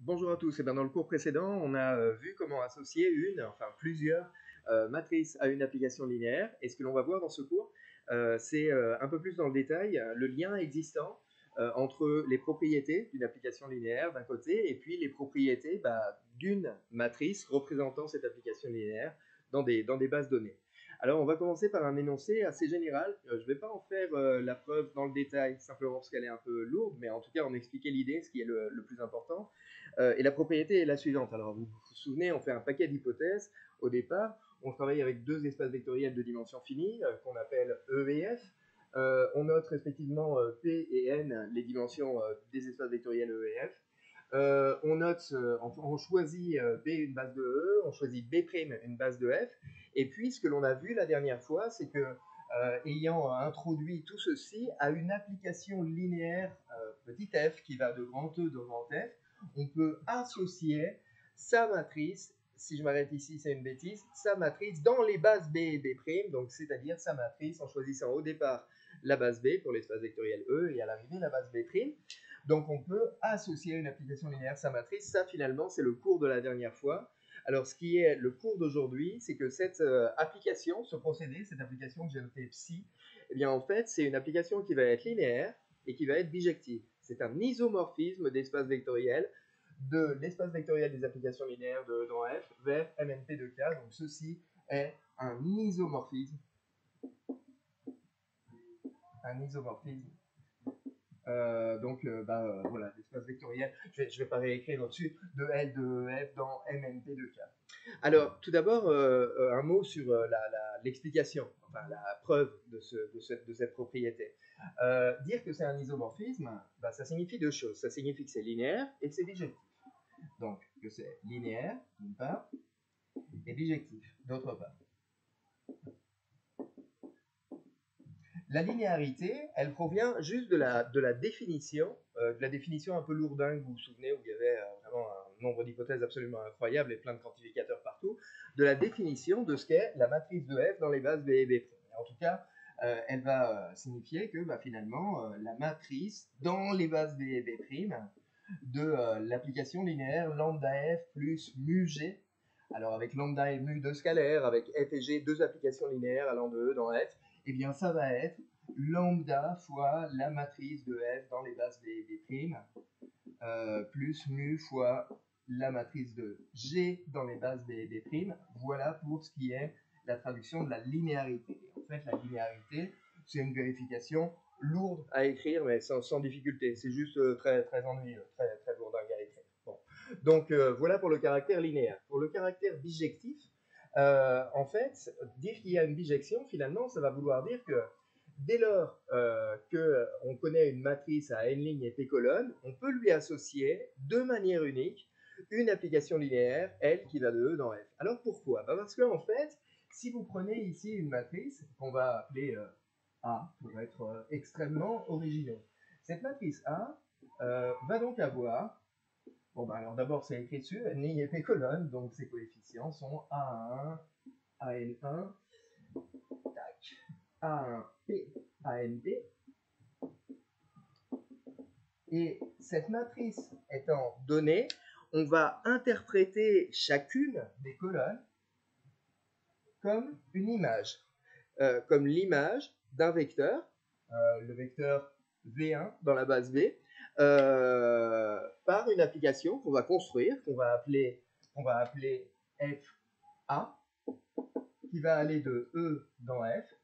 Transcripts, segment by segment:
Bonjour à tous. Dans le cours précédent, on a vu comment associer plusieurs matrices à une application linéaire. Et ce que l'on va voir dans ce cours, c'est un peu plus dans le détail le lien existant entre les propriétés d'une application linéaire d'un côté et puis les propriétés d'une matrice représentant cette application linéaire dans des bases données. Alors, on va commencer par un énoncé assez général. Je ne vais pas en faire la preuve dans le détail, simplement parce qu'elle est un peu lourde, mais en tout cas, en expliquer l'idée, ce qui est le plus important. Et la propriété est la suivante. Alors, vous vous souvenez, on fait un paquet d'hypothèses. Au départ, on travaille avec deux espaces vectoriels de dimension finie, qu'on appelle E et F. On note respectivement P et N, les dimensions des espaces vectoriels E et F. On choisit B une base de E, on choisit B' une base de F. Et puis, ce que l'on a vu la dernière fois, c'est que ayant introduit tout ceci à une application linéaire petit f qui va de grand E de grand f, on peut associer sa matrice, si je m'arrête ici, c'est une bêtise, sa matrice dans les bases B et B', donc c'est-à-dire sa matrice en choisissant au départ la base B pour l'espace vectoriel E et à l'arrivée la base B'. Donc on peut associer à une application linéaire sa matrice. Ça finalement c'est le cours de la dernière fois. Alors ce qui est le cours d'aujourd'hui, c'est que cette application, ce procédé, cette application que j'ai notée psi, eh bien en fait c'est une application qui va être linéaire et qui va être bijective. C'est un isomorphisme d'espace vectoriel de l'espace vectoriel des applications linéaires de dans F vers MNP de K. Donc ceci est un isomorphisme. Un isomorphisme. Voilà, l'espace vectoriel, je ne vais pas réécrire au-dessus, de L de F dans MNP de K. Alors, tout d'abord, un mot sur l'explication, enfin la preuve de cette propriété. Dire que c'est un isomorphisme, ça signifie deux choses. Ça signifie que c'est linéaire et que c'est bijectif. Donc, que c'est linéaire, d'une part, et bijectif, d'autre part. La linéarité, elle provient juste de la définition un peu lourdingue, vous vous souvenez, où il y avait vraiment un nombre d'hypothèses absolument incroyable et plein de quantificateurs partout, de la définition de ce qu'est la matrice de F dans les bases B et B'. En tout cas, elle va signifier que finalement, la matrice dans les bases B et B' de l'application linéaire lambda F plus mu G, alors avec lambda et mu deux scalaires, avec F et G deux applications linéaires allant de E dans F, eh bien ça va être lambda fois la matrice de F dans les bases B et B', plus mu fois la matrice de G dans les bases B et B'. Voilà pour ce qui est la traduction de la linéarité. En fait, la linéarité, c'est une vérification lourde à écrire, mais sans difficulté. C'est juste très, très ennuyeux, très, très lourdingue à écrire. Bon. Donc, voilà pour le caractère linéaire. Pour le caractère bijectif, en fait, dire qu'il y a une bijection, finalement, ça va vouloir dire que dès lors qu'on connaît une matrice à n lignes et p colonnes, on peut lui associer de manière unique une application linéaire, L, qui va de E dans F. Alors pourquoi? Parce qu'en fait, si vous prenez ici une matrice qu'on va appeler A, pour être extrêmement originaux, cette matrice A va donc avoir, alors d'abord c'est écrit dessus, n lignes et p colonnes, donc ses coefficients sont A1, AN1, tac, A1P, ANP. Et cette matrice étant donnée, on va interpréter chacune des colonnes comme une image, comme l'image d'un vecteur, le vecteur V1 dans la base V, par une application qu'on va construire, qu'on va appeler FA, qui va aller de E dans F,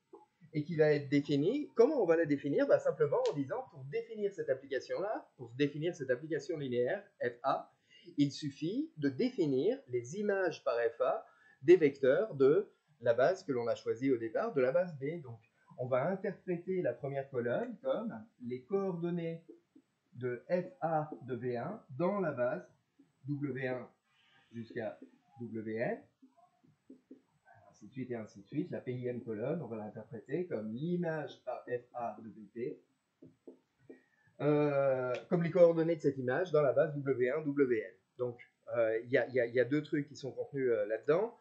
et qui va être définie. Comment on va la définir? Simplement en disant, pour définir cette application-là, pour définir cette application linéaire, FA, il suffit de définir les images par FA des vecteurs de la base que l'on a choisie au départ, de la base B. Donc, on va interpréter la première colonne comme les coordonnées de FA de V1 dans la base W1 jusqu'à Wn, ainsi de suite et ainsi de suite. La PIM colonne, on va l'interpréter comme l'image par FA de BP, comme les coordonnées de cette image dans la base W1, Wn. Donc, il y a deux trucs qui sont contenus là-dedans.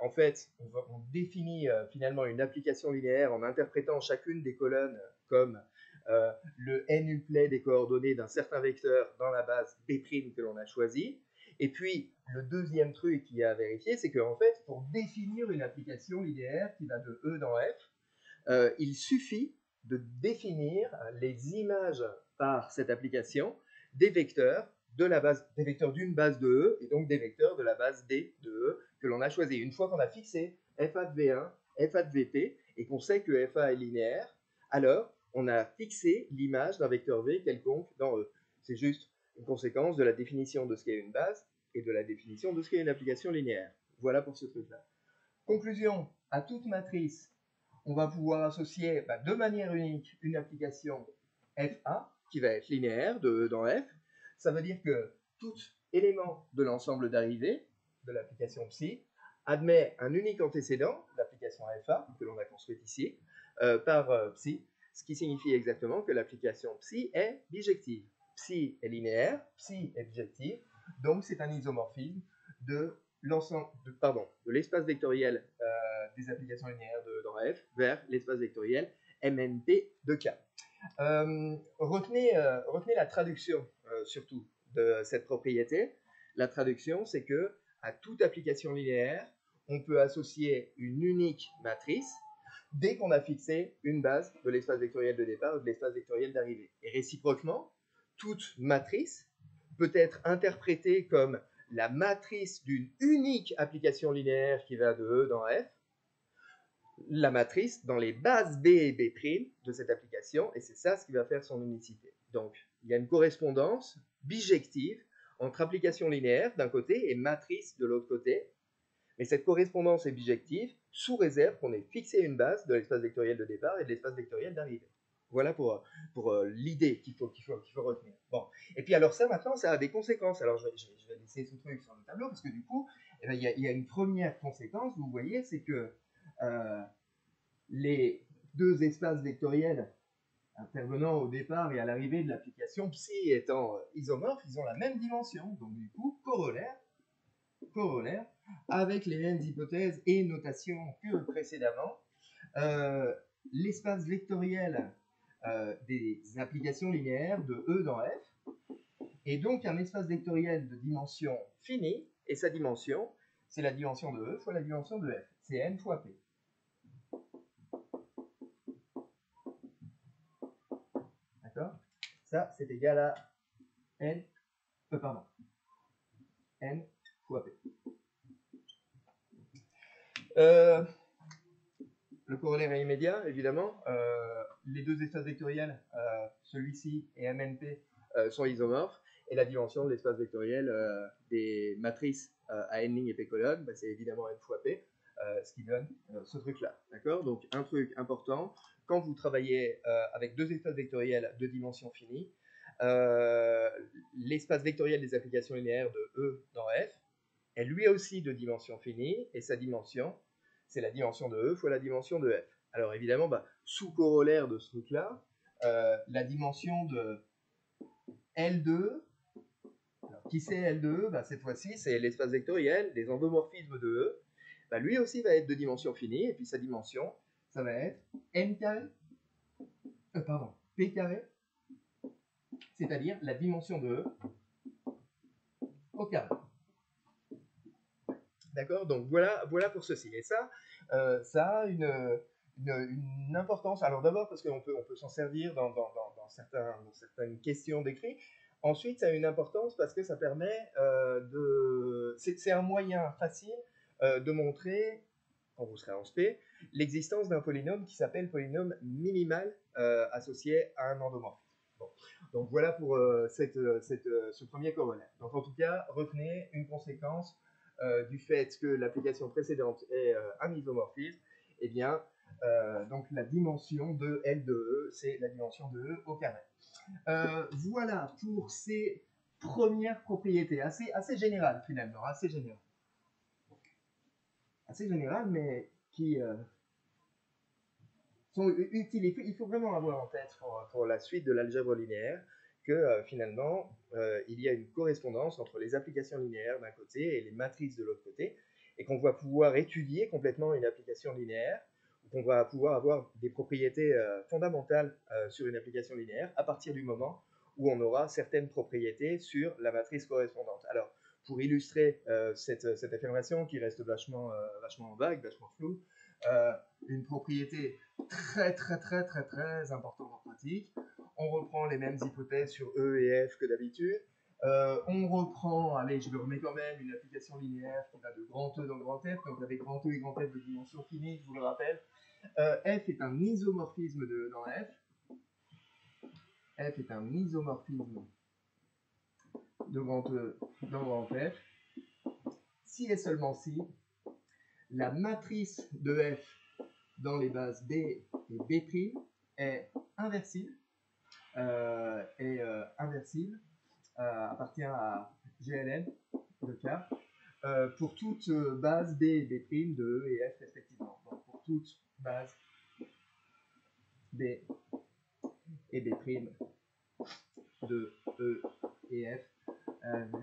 En fait, on définit finalement une application linéaire en interprétant chacune des colonnes comme le n-uplet des coordonnées d'un certain vecteur dans la base B' que l'on a choisi. Et puis, le deuxième truc qu'il y a à vérifier, c'est qu'en fait, pour définir une application linéaire qui va de E dans F, il suffit de définir les images par cette application des vecteurs de la base, des vecteurs d'une base de E et donc des vecteurs de la base D de E que l'on a choisi. Une fois qu'on a fixé FA de V1, FA de VP et qu'on sait que FA est linéaire, alors on a fixé l'image d'un vecteur V quelconque dans E. C'est juste une conséquence de la définition de ce qu'est une base et de la définition de ce qu'est une application linéaire. Voilà pour ce truc-là. Conclusion, à toute matrice, on va pouvoir associer de manière unique une application FA qui va être linéaire de E dans F. Ça veut dire que tout élément de l'ensemble d'arrivée de l'application psi admet un unique antécédent, l'application FA, que l'on a construite ici, par psi, ce qui signifie exactement que l'application psi est bijective. Psi est linéaire, psi est bijective, donc c'est un isomorphisme de l'ensemble, de l'espace vectoriel des applications linéaires dans F vers l'espace vectoriel MNP de K. Retenez la traduction surtout de cette propriété. La traduction, c'est que à toute application linéaire, on peut associer une unique matrice dès qu'on a fixé une base de l'espace vectoriel de départ ou de l'espace vectoriel d'arrivée. Et réciproquement, toute matrice peut être interprétée comme la matrice d'une unique application linéaire qui va de E dans F, la matrice dans les bases B et B' de cette application, et c'est ça ce qui va faire son unicité. Donc, il y a une correspondance bijective entre application linéaire d'un côté et matrice de l'autre côté, mais cette correspondance est bijective sous réserve qu'on ait fixé une base de l'espace vectoriel de départ et de l'espace vectoriel d'arrivée. Voilà pour l'idée qu'il faut retenir. Bon. Et puis alors ça, maintenant, ça a des conséquences. Alors je vais laisser ce truc sur le tableau, parce que du coup, il y a une première conséquence, vous voyez, c'est que les deux espaces vectoriels intervenant au départ et à l'arrivée de l'application, psi étant isomorphes, ils ont la même dimension. Donc du coup, corollaire, avec les mêmes hypothèses et notations que précédemment, l'espace vectoriel des applications linéaires de E dans F est donc un espace vectoriel de dimension finie, et sa dimension, c'est la dimension de E fois la dimension de F. C'est n fois P. D'accord? Ça, c'est égal à n fois P. Le corollaire est immédiat, évidemment. Les deux espaces vectoriels, celui-ci et MNP, sont isomorphes. Et la dimension de l'espace vectoriel des matrices à n lignes et p colonnes, c'est évidemment n fois p, ce qui donne ce truc-là. D'accord? Donc, un truc important, quand vous travaillez avec deux espaces vectoriels de dimension finie, l'espace vectoriel des applications linéaires de E dans F est lui aussi de dimension finie, et sa dimension, c'est la dimension de E fois la dimension de F. Alors évidemment, sous corollaire de ce truc-là, la dimension de L2, alors, qui c'est L2 cette fois-ci, c'est l'espace vectoriel des endomorphismes de E. Lui aussi va être de dimension finie, et puis sa dimension, ça va être N carré, P carré, c'est-à-dire la dimension de E au carré. D'accord? Donc voilà pour ceci. Et ça, ça a une importance. Alors d'abord parce qu'on peut s'en servir dans certaines questions d'écrit. Ensuite, ça a une importance parce que ça permet c'est un moyen facile de montrer, quand vous serez en SP, l'existence d'un polynôme qui s'appelle polynôme minimal associé à un endomorphisme. Bon. Donc voilà pour ce premier corollaire. Donc en tout cas, retenez une conséquence du fait que l'application précédente est un isomorphisme, eh bien, donc la dimension de L de E, c'est la dimension de E au carré. Voilà pour ces premières propriétés, assez générales finalement, assez générales, mais qui sont utiles. Il faut vraiment avoir en tête pour la suite de l'algèbre linéaire que finalement, il y a une correspondance entre les applications linéaires d'un côté et les matrices de l'autre côté, et qu'on va pouvoir étudier complètement une application linéaire, ou qu'on va pouvoir avoir des propriétés fondamentales sur une application linéaire à partir du moment où on aura certaines propriétés sur la matrice correspondante. Alors, pour illustrer cette affirmation qui reste vachement vague, vachement floue, une propriété très importante en pratique. On reprend les mêmes hypothèses sur E et F que d'habitude. On reprend, allez, je le remets quand même, une application linéaire qui va de grand E dans grand F, donc avec grand E et grand F de dimension finie, je vous le rappelle. F est un isomorphisme dans F. F est un isomorphisme de grand E dans grand F. Si et seulement si, la matrice de F dans les bases B et B' est inversible, appartient à GLN de K, pour toute base B et B' de E et F respectivement. Donc pour toute base B et B' de E et F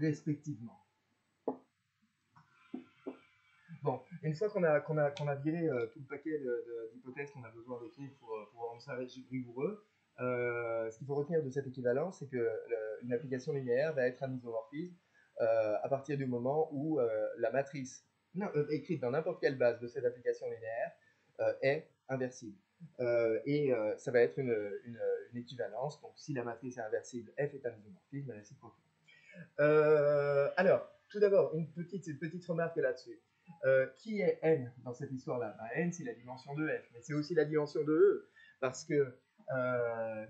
respectivement. Bon, une fois qu'on a viré tout le paquet d'hypothèses qu'on a besoin d'écrire pour rendre ça rigoureux, ce qu'il faut retenir de cette équivalence, c'est qu'une application linéaire va être un isomorphisme à partir du moment où la matrice écrite dans n'importe quelle base de cette application linéaire est inversible. Ça va être une équivalence. Donc, si la matrice est inversible, F est un isomorphisme réciproquement. Alors, tout d'abord, une petite remarque là-dessus. Qui est n dans cette histoire-là? N, c'est la dimension de F, mais c'est aussi la dimension de E, parce que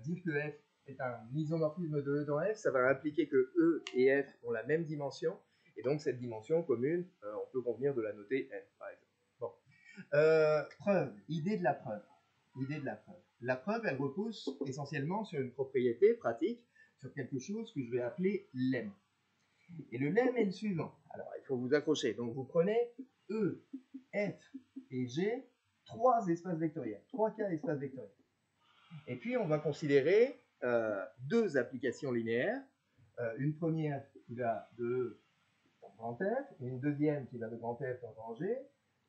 dire que F est un isomorphisme de E dans F, ça va impliquer que E et F ont la même dimension, et donc cette dimension commune, on peut convenir de la noter n, par exemple. Bon. Preuve, idée de la preuve. La preuve, elle repose essentiellement sur une propriété pratique, sur quelque chose que je vais appeler lemme. Et le lemme est le suivant. Alors, il faut vous accrocher. Donc, vous prenez E, F et G, 3 espaces vectoriels, 3 cas espaces vectoriels. Et puis, on va considérer 2 applications linéaires. Une première qui va de E dans grand F, et une deuxième qui va de grand F dans grand G.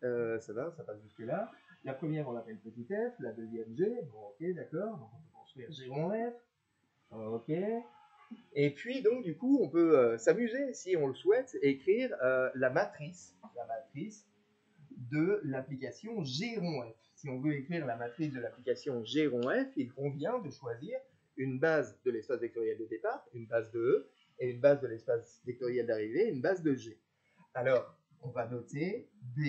Ça passe jusque-là. La première, on l'appelle petit f, la deuxième G. Bon, ok, d'accord. Donc, on peut construire G rond F. Ok. Et puis, donc, du coup, on peut s'amuser, si on le souhaite, écrire la matrice de l'application G rond F. Si on veut écrire la matrice de l'application G rond F, il convient de choisir une base de l'espace vectoriel de départ, une base de E, et une base de l'espace vectoriel d'arrivée, une base de G. Alors, on va noter B,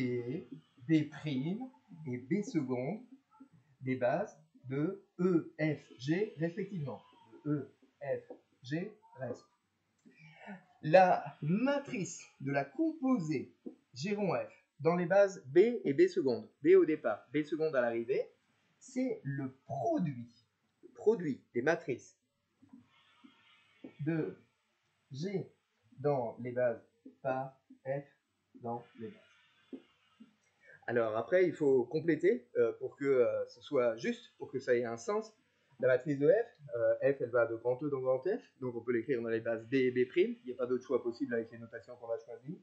B' et B seconde, des bases de E, F, G respectivement. De E, F, G reste. La matrice de la composée G rond F dans les bases B et B seconde, B au départ, B seconde à l'arrivée, c'est le produit des matrices de G dans les bases par F dans les bases. Alors après, il faut compléter pour que ce soit juste, pour que ça ait un sens. La matrice de F, F elle va de grand E dans grand F, donc on peut l'écrire dans les bases B et B', il n'y a pas d'autre choix possible avec les notations qu'on a choisies.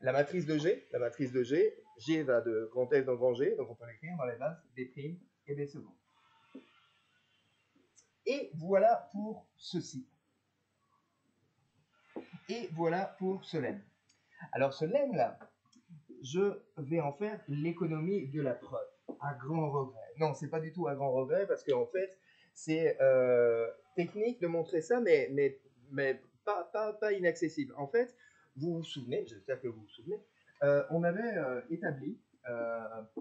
La matrice de G, G va de grand F dans grand G, donc on peut l'écrire dans les bases B' et B secondes. Et voilà pour ceci. Et voilà pour ce lemme. Alors ce lemme-là, je vais en faire l'économie de la preuve, à grand regret. Non, c'est pas du tout à grand regret, parce qu'en fait, c'est technique de montrer ça, mais pas inaccessible. En fait, vous vous souvenez, j'espère que vous vous souvenez, on avait établi,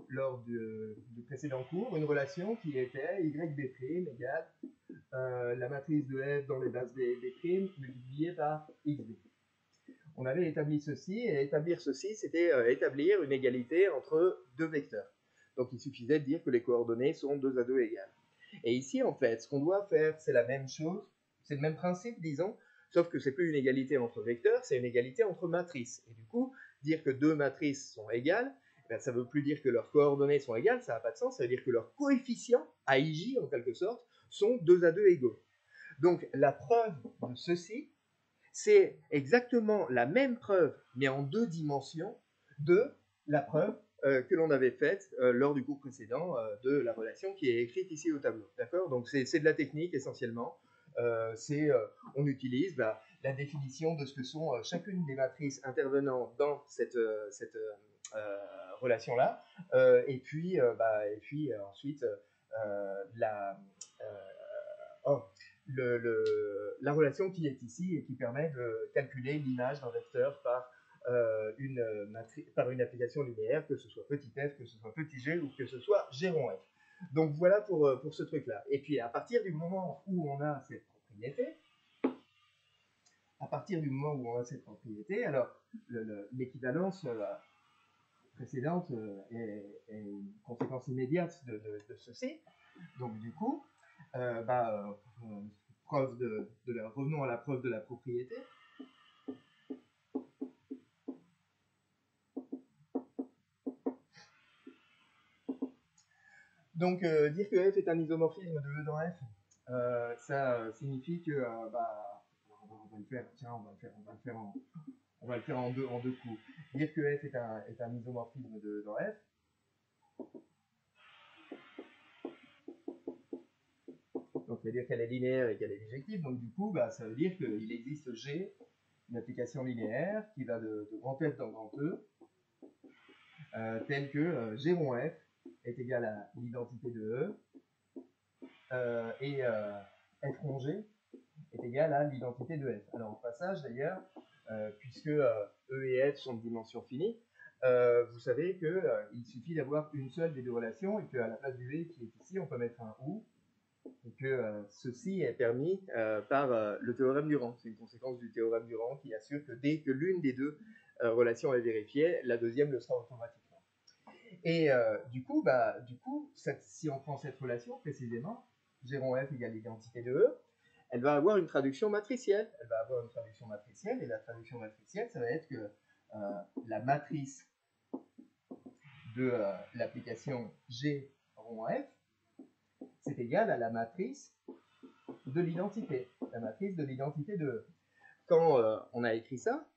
lors du précédent cours, une relation qui était YB' égale la matrice de F dans les bases B' multipliée par XB. On avait établi ceci, et établir ceci, c'était établir une égalité entre deux vecteurs. Donc il suffisait de dire que les coordonnées sont 2 à 2 égales. Et ici, en fait, ce qu'on doit faire, c'est la même chose, c'est le même principe, disons, sauf que c'est plus une égalité entre vecteurs, c'est une égalité entre matrices. Et du coup, dire que 2 matrices sont égales, ben, ça ne veut plus dire que leurs coordonnées sont égales, ça n'a pas de sens, ça veut dire que leurs coefficients, AIJ en quelque sorte, sont 2 à 2 égaux. Donc la preuve de ceci, c'est exactement la même preuve, mais en 2 dimensions, de la preuve que l'on avait faite lors du cours précédent de la relation qui est écrite ici au tableau. D'accord? Donc c'est de la technique essentiellement. On utilise la définition de ce que sont chacune des matrices intervenant dans cette relation-là, et puis ensuite oh, la relation qui est ici et qui permet de calculer l'image d'un vecteur par une application linéaire, que ce soit petit f, que ce soit petit g ou que ce soit g rond f. Donc voilà pour ce truc-là. Et puis à partir du moment où on a cette propriété, alors l'équivalence précédente est une conséquence immédiate de ceci. Donc du coup, revenons à la preuve de la propriété. Donc, dire que f est un isomorphisme de E dans f, ça signifie que, on va le faire, tiens, on va le faire en deux coups. Dire que f est un isomorphisme de E dans f, donc ça veut dire qu'elle est linéaire et qu'elle est bijective, donc du coup, ça veut dire qu'il existe G, une application linéaire qui va de grand F dans grand E, telle que G rond F est égal à l'identité de E, et F rond G est égal à l'identité de F. Alors au passage d'ailleurs, puisque E et F sont de dimension finie, vous savez qu'il suffit d'avoir une seule des deux relations et qu'à la place du E qui est ici, on peut mettre un OU, et que ceci est permis par le théorème du rang. C'est une conséquence du théorème du rang qui assure que dès que l'une des deux relations est vérifiée, la deuxième le sera automatiquement. Et du coup, si on prend cette relation précisément, G rond F égale l'identité de E, elle va avoir une traduction matricielle. Et la traduction matricielle, ça va être que la matrice de l'application G rond F, c'est égal à la matrice de l'identité, de E. Quand on a écrit ça,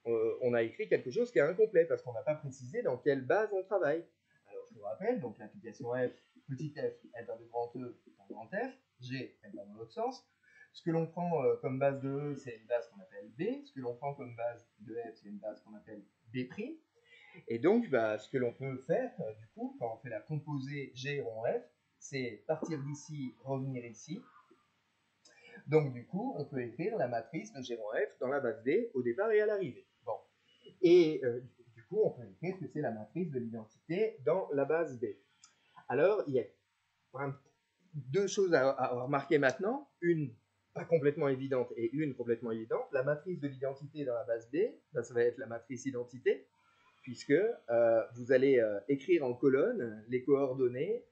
on a écrit quelque chose qui est incomplet, parce qu'on n'a pas précisé dans quelle base on travaille. Alors je vous rappelle, donc l'application F, petit f, elle va de grand E dans grand F, G, elle va dans l'autre sens. Ce que l'on prend comme base de E, c'est une base qu'on appelle B. Ce que l'on prend comme base de F, c'est une base qu'on appelle B'. Et donc, ce que l'on peut faire, du coup, quand on fait la composée G rond F, c'est partir d'ici, revenir ici. Donc, du coup, on peut écrire la matrice de G rond F dans la base B au départ et à l'arrivée. Bon. Et du coup, on peut écrire que c'est la matrice de l'identité dans la base B. Alors, il y a deux choses à remarquer maintenant. Une pas complètement évidente et une complètement évidente. La matrice de l'identité dans la base B, ça va être la matrice identité, puisque vous allez écrire en colonne les coordonnées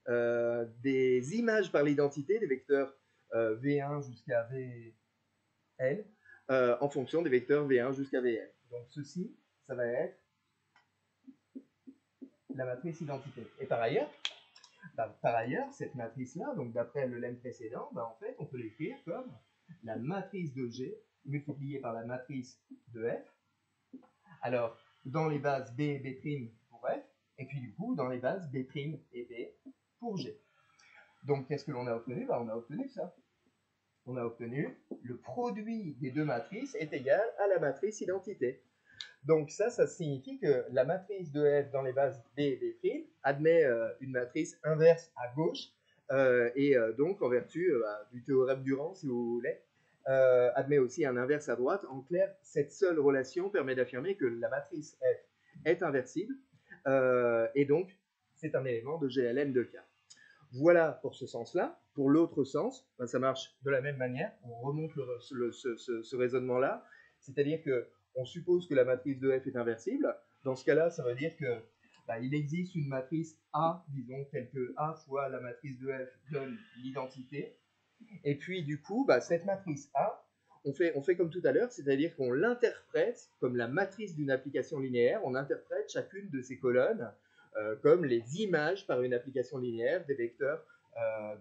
des images par l'identité, des vecteurs V1 jusqu'à VL, en fonction des vecteurs V1 jusqu'à VL. Donc ceci, ça va être la matrice identité. Et par ailleurs, cette matrice-là, donc d'après le lemme précédent, en fait, on peut l'écrire comme la matrice de G multipliée par la matrice de F. Alors, dans les bases B et B' pour F, et puis du coup, dans les bases B' et B pour G. Donc, qu'est-ce que l'on a obtenu? On a obtenu ça. On a obtenu le produit des deux matrices est égal à la matrice identité. Donc ça signifie que la matrice de F dans les bases B et B' admet une matrice inverse à gauche, et donc en vertu du théorème du rang, si vous voulez, admet aussi un inverse à droite. En clair, cette seule relation permet d'affirmer que la matrice F est inversible, et donc c'est un élément de GLM de K. Voilà pour ce sens-là. Pour l'autre sens, ça marche de la même manière. On remonte ce raisonnement-là, c'est-à-dire que on suppose que la matrice de F est inversible. Dans ce cas-là, ça veut dire que il existe une matrice A, disons, telle que A fois la matrice de F donne l'identité. Et puis, du coup, cette matrice A, on fait comme tout à l'heure, c'est-à-dire qu'on l'interprète comme la matrice d'une application linéaire. On interprète chacune de ces colonnes comme les images par une application linéaire des vecteurs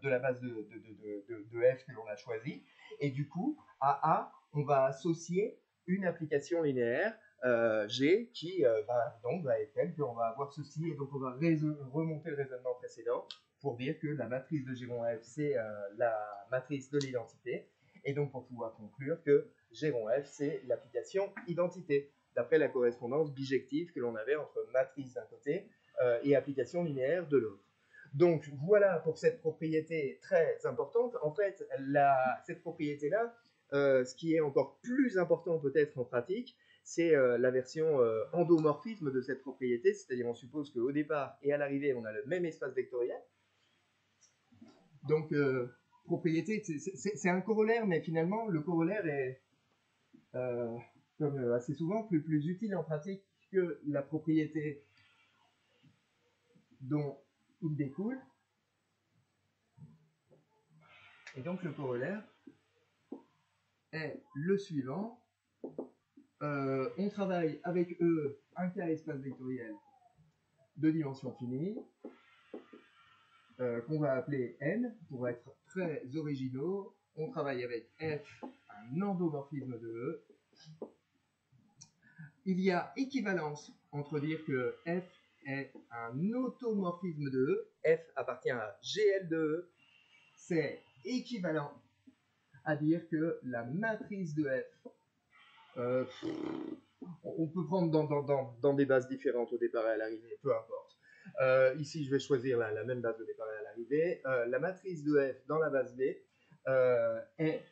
de la base de F que l'on a choisi. Et du coup, à A, on va associer une application linéaire G qui va être tel qu'on va avoir ceci, et donc on va remonter le raisonnement précédent pour dire que la matrice de G rond F, c'est la matrice de l'identité, et donc pour pouvoir conclure que G rond F, c'est l'application identité, d'après la correspondance bijective que l'on avait entre matrice d'un côté et application linéaire de l'autre. Donc voilà pour cette propriété très importante. En fait, cette propriété-là, ce qui est encore plus important peut-être en pratique, c'est la version endomorphisme de cette propriété, c'est-à-dire on suppose qu'au départ et à l'arrivée, on a le même espace vectoriel. Donc, propriété, c'est un corollaire, mais finalement, le corollaire est, comme assez souvent, plus utile en pratique que la propriété dont il découle. Et donc, le corollaire est le suivant. On travaille avec E un cas espace vectoriel de dimension finie, qu'on va appeler N, pour être très originaux. On travaille avec F, un endomorphisme de E. Il y a équivalence entre dire que F est un automorphisme de E, F appartient à GL de E, c'est équivalent à dire que la matrice de F, on peut prendre dans des bases différentes au départ et à l'arrivée, peu importe. Ici, je vais choisir la même base de départ et à l'arrivée. La matrice de F dans la base B est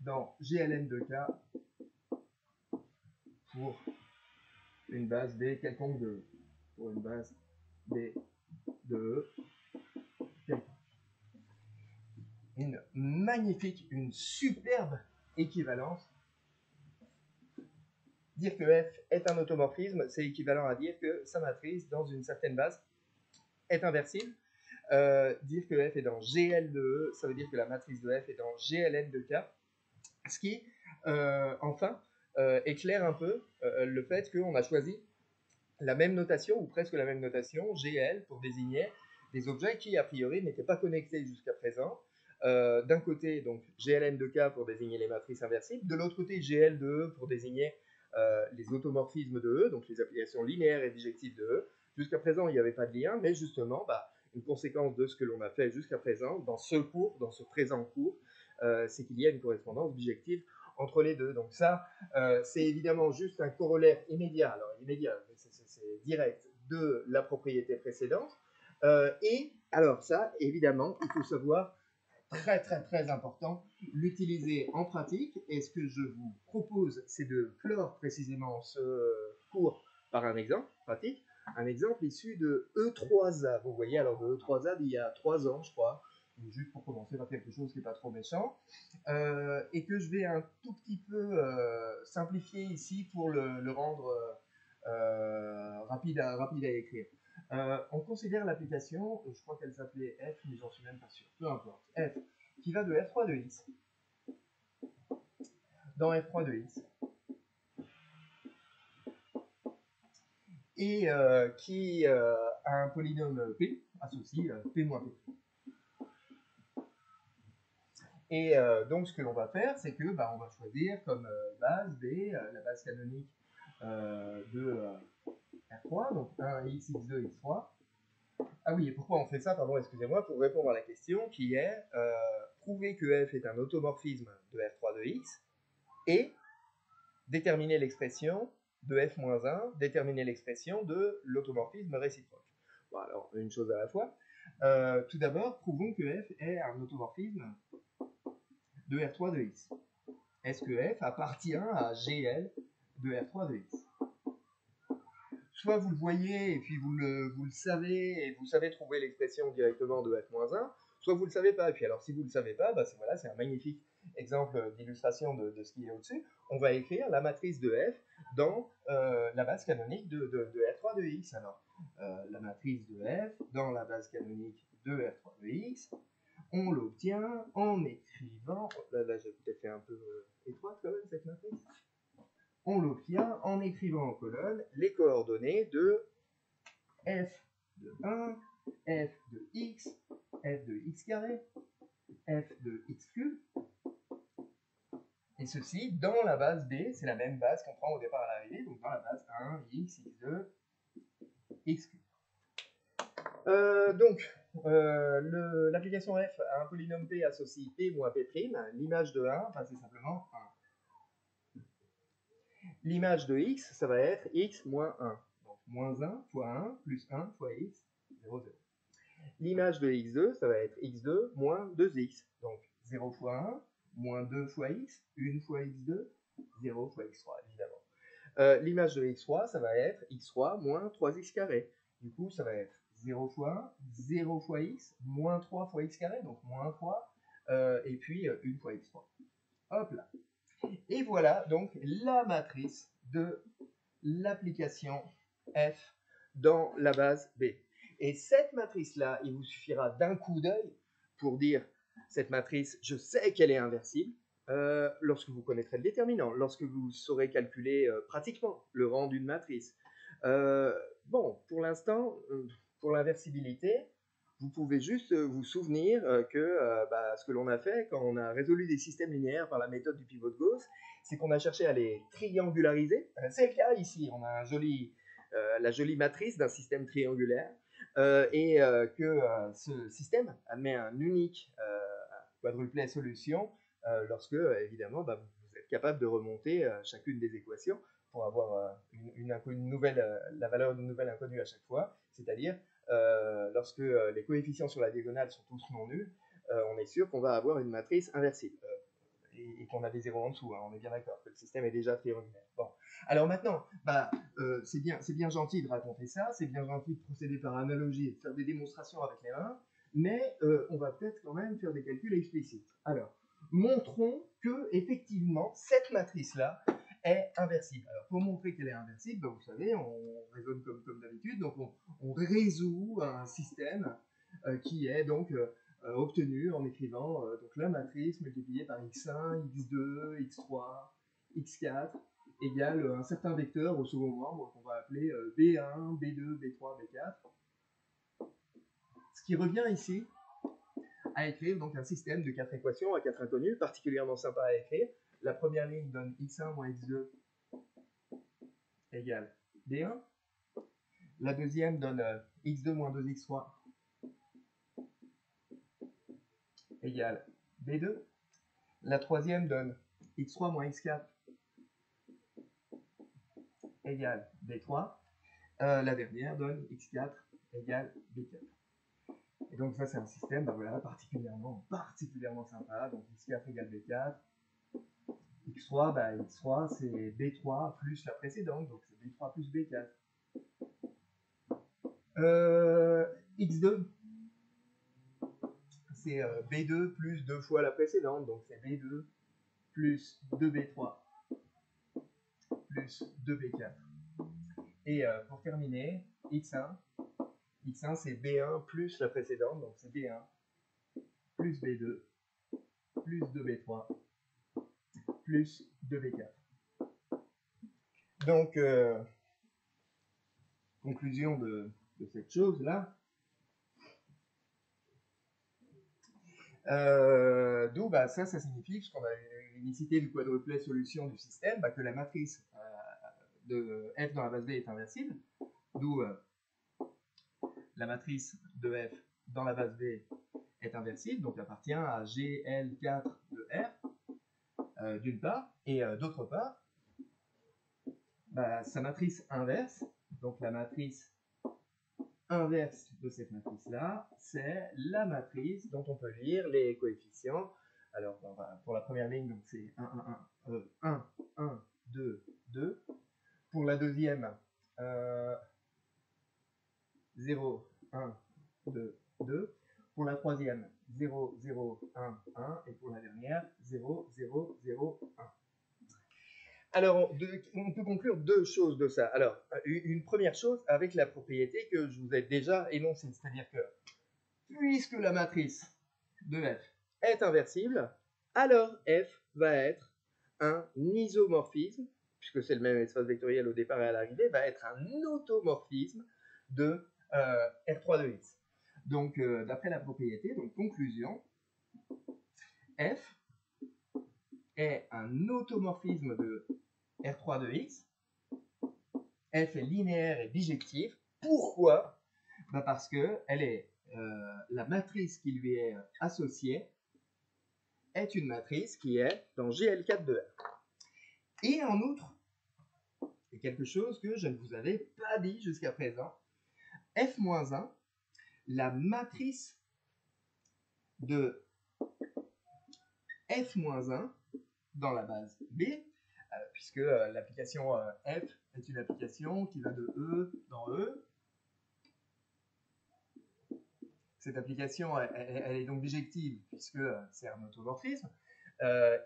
dans GLN de K pour une base B quelconque de E. Pour une base B de E quelconque. Une magnifique, une superbe équivalence. Dire que F est un automorphisme, c'est équivalent à dire que sa matrice, dans une certaine base, est inversible. Dire que F est dans GL de E, ça veut dire que la matrice de F est dans GLN de K. Ce qui, enfin, éclaire un peu le fait qu'on a choisi la même notation, ou presque la même notation, GL, pour désigner des objets qui, a priori, n'étaient pas connectés jusqu'à présent. D'un côté, donc, GLN de K pour désigner les matrices inversibles, de l'autre côté, GL de E pour désigner les automorphismes de E, donc les applications linéaires et bijectives de E. Jusqu'à présent, il n'y avait pas de lien, mais justement, une conséquence de ce que l'on a fait jusqu'à présent, dans ce cours, dans ce présent cours, c'est qu'il y a une correspondance bijective entre les deux. Donc ça, c'est évidemment juste un corollaire immédiat, alors immédiat, c'est direct, de la propriété précédente. Et alors ça, évidemment, il faut savoir, très très très important, l'utiliser en pratique. Et ce que je vous propose, c'est de clore précisément ce cours par un exemple pratique, un exemple issu de E3A. Vous voyez, alors de E3A d'il y a 3 ans, je crois, juste pour commencer par quelque chose qui n'est pas trop méchant, et que je vais un tout petit peu simplifier ici pour le rendre rapide à écrire. On considère l'application, je crois qu'elle s'appelait F, mais j'en suis même pas sûr, peu importe, F, qui va de F3 de X. Dans F3 de X. Et qui a un polynôme P, associé P moins P. Et donc ce que l'on va faire, c'est que on va choisir comme base B, la base canonique de R3, donc 1x, x2, x3. Ah oui, et pourquoi on fait ça, pardon, excusez-moi, pour répondre à la question qui est prouver que F est un automorphisme de R3 de X et déterminer l'expression de F-1, déterminer l'expression de l'automorphisme réciproque. Bon, alors, une chose à la fois. Tout d'abord, prouvons que F est un automorphisme de R3 de X. Est-ce que F appartient à GL de R3 de X? Soit vous le voyez et puis vous le savez et vous savez trouver l'expression directement de F-1, soit vous ne le savez pas. Et puis alors si vous ne le savez pas, voilà, c'est un magnifique exemple d'illustration de ce qui est au-dessus. On va écrire la matrice de F dans la base canonique de R3 de X. Alors la matrice de F dans la base canonique de R3 de X, on l'obtient en écrivant, là j'ai peut-être fait un peu étroite quand même cette matrice. On l'obtient en écrivant en colonne les coordonnées de f de 1, f de x, f de x carré, f de x cube, Et ceci dans la base B, c'est la même base qu'on prend au départ à l'arrivée, donc dans la base 1, x, x2, x3. L'application f a un polynôme p associe p moins p'. L'image de 1, c'est simplement 1. L'image de x, ça va être x moins 1. Donc moins 1 fois 1 plus 1 fois x, 0, 0. L'image de x2, ça va être x2 moins 2x. Donc 0 fois 1, moins 2 fois x, 1 fois x2, 0 fois x3, évidemment. L'image de x3, ça va être x3 moins 3x carré. Du coup, ça va être 0 fois 1, 0 fois x, moins 3 fois x carré, donc moins 3, et puis 1 fois x3. Hop là. Et voilà donc la matrice de l'application f dans la base B. Et cette matrice-là, il vous suffira d'un coup d'œil pour dire cette matrice, je sais qu'elle est inversible, lorsque vous connaîtrez le déterminant, lorsque vous saurez calculer pratiquement le rang d'une matrice. Bon, pour l'instant, pour l'inversibilité, vous pouvez juste vous souvenir que ce que l'on a fait quand on a résolu des systèmes linéaires par la méthode du pivot de Gauss, c'est qu'on a cherché à les triangulariser. C'est le cas ici, on a la jolie matrice d'un système triangulaire, et que ce système admet un unique quadruplet solution lorsque, évidemment, vous êtes capable de remonter chacune des équations pour avoir la valeur d'une nouvelle inconnue à chaque fois, c'est-à-dire lorsque les coefficients sur la diagonale sont tous non nuls, on est sûr qu'on va avoir une matrice inversible. Et qu'on a des zéros en dessous, hein, on est bien d'accord, que le système est déjà triangulaire. Bon. Alors maintenant, c'est bien gentil de raconter ça, c'est bien gentil de procéder par analogie et de faire des démonstrations avec les mains, mais on va peut-être quand même faire des calculs explicites. Alors, montrons que, effectivement, cette matrice-là est inversible. Alors, pour montrer qu'elle est inversible, vous savez, on raisonne comme d'habitude, donc on résout un système qui est donc obtenu en écrivant donc la matrice multipliée par x1, x2, x3, x4 égale un certain vecteur au second membre qu'on va appeler B1, B2, B3, B4. Ce qui revient ici à écrire donc un système de 4 équations à 4 inconnues, particulièrement sympa à écrire. La première ligne donne x1 moins x2 égale B1. La deuxième donne x2 moins 2x3 égale B2. La troisième donne x3 moins x4 égale B3. La dernière donne x4 égale B4. Et donc ça c'est un système particulièrement sympa. Donc x4 égale B4. x3, x3 c'est B3 plus la précédente, donc c'est B3 plus B4. x2 c'est B2 plus 2 fois la précédente, donc c'est B2 plus 2B3 plus 2B4. Et pour terminer, x1 c'est B1 plus la précédente, donc c'est B1 plus B2 plus 2B3 plus 2B4. Donc, conclusion de cette chose-là. D'où ça signifie, puisqu'on a l'unicité du quadruplet solution du système, que la matrice de f dans la base B est inversible. D'où la matrice de f dans la base B est inversible, donc appartient à GL4 de R, d'une part, et d'autre part, sa matrice inverse, donc la matrice inverse de cette matrice-là, c'est la matrice dont on peut lire les coefficients. Alors, pour la première ligne, donc c'est 1, 2, 2. Pour la deuxième, 0, 1, 2, 2. Pour la troisième, 0, 0, 1, 1. Et pour la dernière, 0, 0, 0, 1. Alors, on peut conclure deux choses de ça. Alors, une première chose avec la propriété que je vous ai déjà énoncée, c'est-à-dire que puisque la matrice de f est inversible, alors f va être un isomorphisme, puisque c'est le même espace vectoriel au départ et à l'arrivée, va être un automorphisme de R3 de x. Donc, d'après la propriété, donc conclusion, f est un automorphisme de R3 de X. F est linéaire et bijective. Pourquoi? Parce que elle est, la matrice qui lui est associée est une matrice qui est dans GL4 de R. Et en outre, il y a quelque chose que je ne vous avais pas dit jusqu'à présent. F-1, la matrice de F-1 dans la base B, puisque l'application F est une application qui va de E dans E. Cette application, elle est donc bijective, puisque c'est un automorphisme.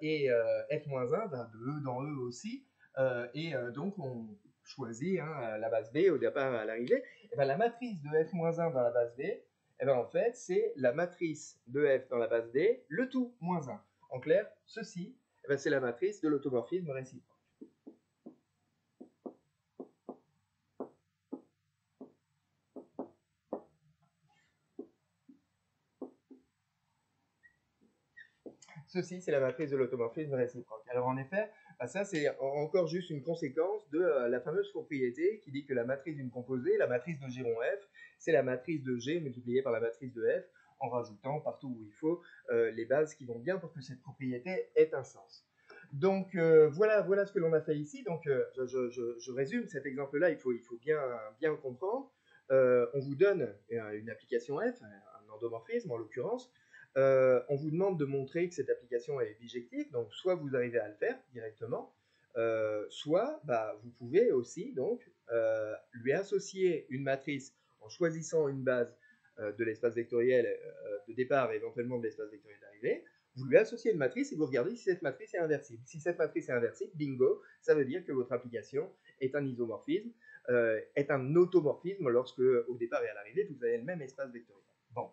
Et F-1 va de E dans E aussi. Donc, on choisit la base B au départ à l'arrivée. Et bien, la matrice de F-1 dans la base B, et ben, en fait, c'est la matrice de F dans la base B, le tout moins 1. En clair, ceci, eh ben, c'est la matrice de l'automorphisme réciproque. Ceci, c'est la matrice de l'automorphisme réciproque. Alors en effet, ça c'est encore juste une conséquence de la fameuse propriété qui dit que la matrice d'une composée, la matrice de G rond F, c'est la matrice de G multipliée par la matrice de F, en rajoutant partout où il faut les bases qui vont bien pour que cette propriété ait un sens. Donc voilà ce que l'on a fait ici. Donc je résume cet exemple-là, il faut bien comprendre. On vous donne une application F, un endomorphisme en l'occurrence. On vous demande de montrer que cette application est bijective, donc soit vous arrivez à le faire directement, soit vous pouvez aussi donc lui associer une matrice en choisissant une base de l'espace vectoriel de départ et éventuellement de l'espace vectoriel d'arrivée. Vous lui associez une matrice et vous regardez si cette matrice est inversible. Si cette matrice est inversible, bingo, ça veut dire que votre application est un isomorphisme, est un automorphisme lorsque au départ et à l'arrivée vous avez le même espace vectoriel. Bon.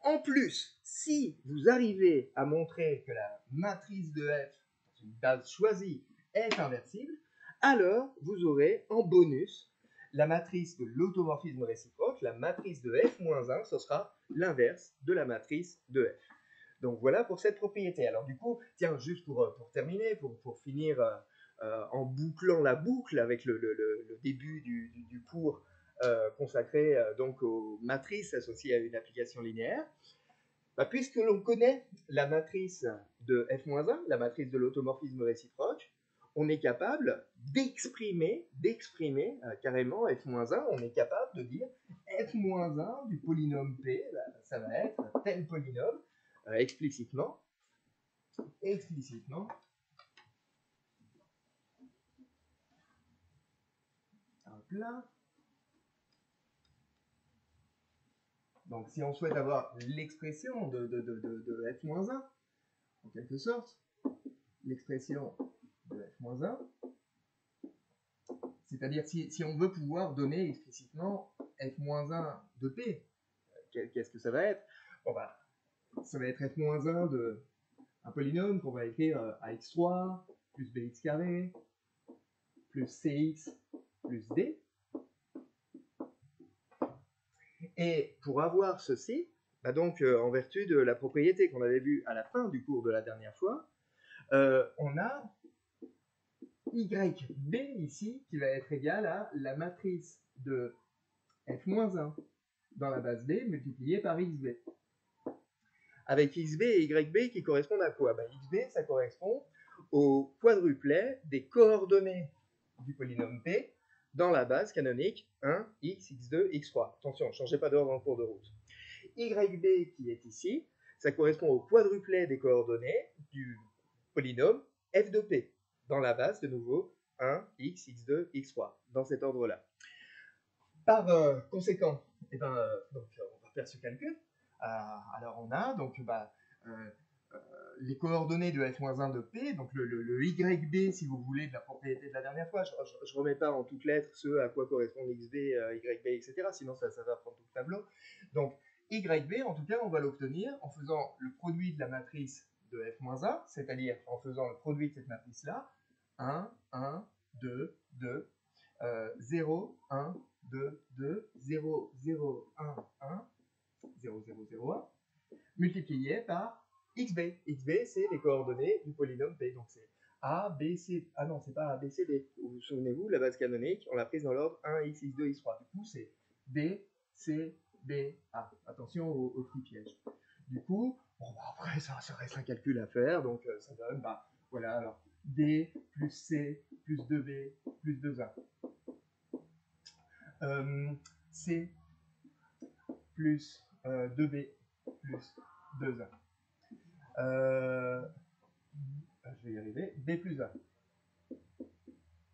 En plus, si vous arrivez à montrer que la matrice de F, une base choisie, est inversible, alors vous aurez en bonus la matrice de l'automorphisme réciproque, la matrice de F-1, ce sera l'inverse de la matrice de F. Donc voilà pour cette propriété. Alors du coup, tiens, juste pour terminer, pour finir en bouclant la boucle avec le début du cours consacré donc aux matrices associées à une application linéaire, puisque l'on connaît la matrice de F-1, la matrice de l'automorphisme réciproque, on est capable d'exprimer carrément F-1, on est capable de dire F-1 du polynôme P, ça va être tel polynôme, explicitement. Hop là. Donc si on souhaite avoir l'expression de F-1, en quelque sorte, l'expression de F-1, c'est-à-dire si on veut pouvoir donner explicitement F-1 de P, qu'est-ce que ça va être? Bon, ça va être F-1 de un polynôme qu'on va écrire ax3 plus bx carré plus cx plus d. Et pour avoir ceci, donc en vertu de la propriété qu'on avait vue à la fin du cours de la dernière fois, on a YB ici qui va être égal à la matrice de F-1 dans la base B multipliée par XB. Avec XB et YB qui correspondent à quoi? XB, ça correspond au quadruplet des coordonnées du polynôme P dans la base canonique 1, x, x2, x3. Attention, ne changez pas d'ordre en cours de route. YB qui est ici, ça correspond au quadruplet des coordonnées du polynôme f de P dans la base, de nouveau, 1, x, x2, x3, dans cet ordre-là. Par conséquent, donc, on va faire ce calcul. Alors on a donc les coordonnées de f-1 de P, donc le YB si vous voulez de la propriété de la dernière fois. Je ne remets pas en toutes lettres ce à quoi correspondent XB, YB, etc. Sinon ça va prendre tout le tableau. Donc YB, en tout cas, on va l'obtenir en faisant le produit de la matrice de f-1, c'est-à-dire en faisant le produit de cette matrice-là, 1, 1, 2, 2, 0, 1, 2, 2, 0, 0, 1, 1, 0, 0, 0, 1, multiplié par xb, c'est les coordonnées du polynôme p. Donc c'est a, b, c. Ah non, c'est pas a, b, c, d. Vous souvenez-vous, la base canonique, on l'a prise dans l'ordre 1, x, x2, x3. Du coup, c'est d, c, b, a. Attention au tri-piège. Du coup, bon, bah, après, ça reste un calcul à faire. Donc ça donne, bah, voilà, alors d plus c plus 2b plus 2a. C plus 2b plus 2a. Je vais y arriver. B plus A.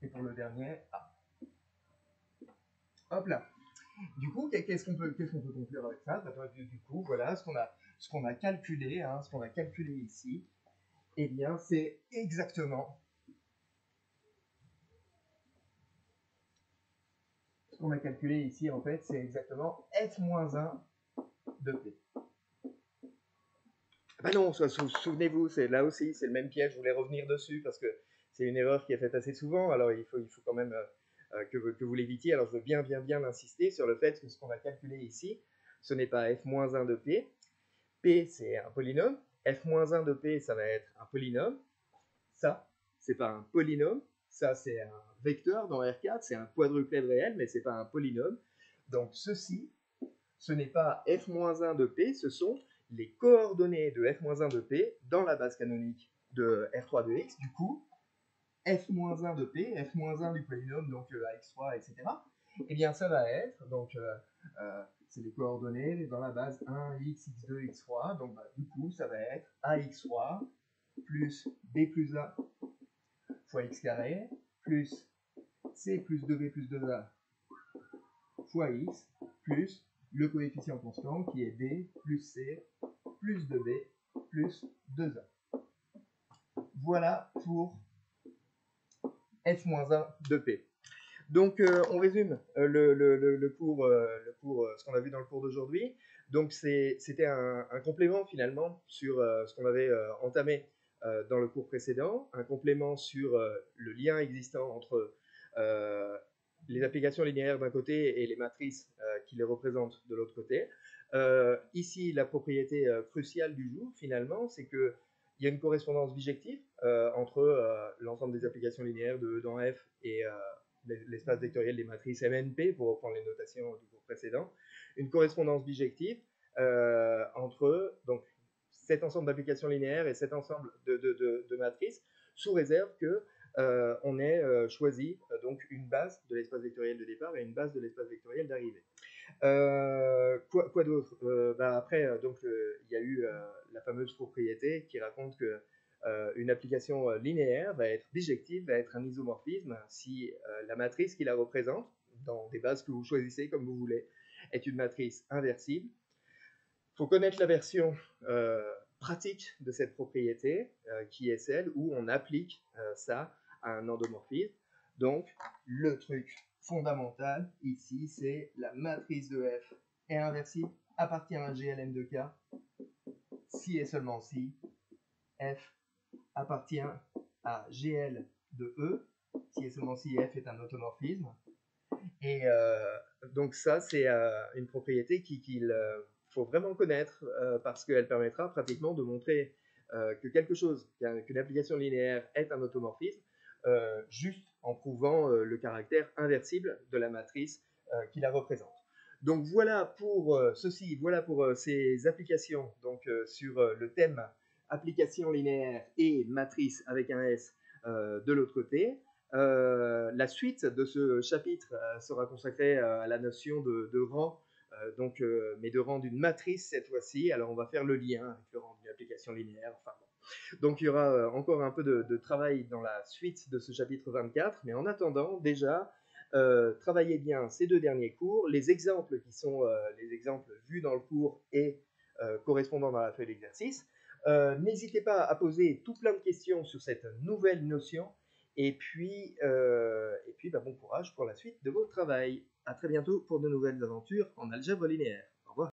Et pour le dernier, A. Hop là. Du coup, qu'est-ce qu'on peut conclure avec ça? Du coup, voilà ce qu'on a calculé, hein, ce qu'on a calculé ici. Eh bien, c'est exactement ce qu'on a calculé ici. En fait, c'est exactement f-1 de P. Ben non, souvenez-vous, c'est là aussi, c'est le même piège. Je voulais revenir dessus parce que c'est une erreur qui est faite assez souvent. Alors, il faut quand même que vous l'évitiez. Alors, je veux bien insister sur le fait que ce qu'on a calculé ici, ce n'est pas f-1 de P. P, c'est un polynôme. F-1 de P, ça va être un polynôme. Ça, c'est pas un polynôme. Ça, c'est un vecteur dans R4. C'est un quadruplet réel, mais c'est pas un polynôme. Donc, ceci, ce n'est pas f-1 de P, ce sont les coordonnées de f-1 de P dans la base canonique de R3 de X. Du coup, f-1 de P, f-1 du polynôme, donc ax3, etc. Eh bien, ça va être, donc, c'est les coordonnées dans la base 1x, x2, x3. Donc, bah, du coup, ça va être ax3 plus b plus a fois x carré plus c plus 2b plus 2a fois x plus le coefficient constant qui est b plus c plus 2b plus 2a. Voilà pour f-1 de p. Donc on résume le cours, ce qu'on a vu dans le cours d'aujourd'hui. Donc c'était un complément finalement sur ce qu'on avait entamé dans le cours précédent, un complément sur le lien existant entre les applications linéaires d'un côté et les matrices qui les représentent de l'autre côté. Ici, la propriété cruciale du jour, finalement, c'est qu'il y a une correspondance bijective entre l'ensemble des applications linéaires de E dans F et l'espace vectoriel des matrices MNP, pour reprendre les notations du cours précédent, une correspondance bijective entre donc, cet ensemble d'applications linéaires et cet ensemble de matrices, sous réserve que on ait choisi donc une base de l'espace vectoriel de départ et une base de l'espace vectoriel d'arrivée. Quoi d'autre? Après, donc, il y a eu la fameuse propriété qui raconte que une application linéaire va être bijective, va être un isomorphisme si la matrice qui la représente, dans des bases que vous choisissez comme vous voulez, est une matrice inversible. Il faut connaître la version pratique de cette propriété, qui est celle où on applique ça à un endomorphisme. Donc, le truc fondamental ici, c'est la matrice de F est inversible, appartient à un GLM de K, si et seulement si F appartient à GL de E, si et seulement si F est un automorphisme. Et donc ça, c'est une propriété qu'il faut vraiment connaître parce qu'elle permettra pratiquement de montrer que quelque chose, qu'une application linéaire est un automorphisme, juste en prouvant le caractère inversible de la matrice qui la représente. Donc voilà pour ceci, voilà pour ces applications donc, sur le thème application linéaire et matrice avec un S de l'autre côté. La suite de ce chapitre sera consacrée à la notion de rang, mais de rang d'une matrice cette fois-ci. Alors on va faire le lien avec le rang d'une application linéaire. Enfin, bon. Donc il y aura encore un peu de travail dans la suite de ce chapitre 24, mais en attendant, déjà, travaillez bien ces deux derniers cours, les exemples qui sont les exemples vus dans le cours et correspondant dans la feuille d'exercice. N'hésitez pas à poser tout plein de questions sur cette nouvelle notion. Et puis bon courage pour la suite de votre travail. À très bientôt pour de nouvelles aventures en algèbre linéaire.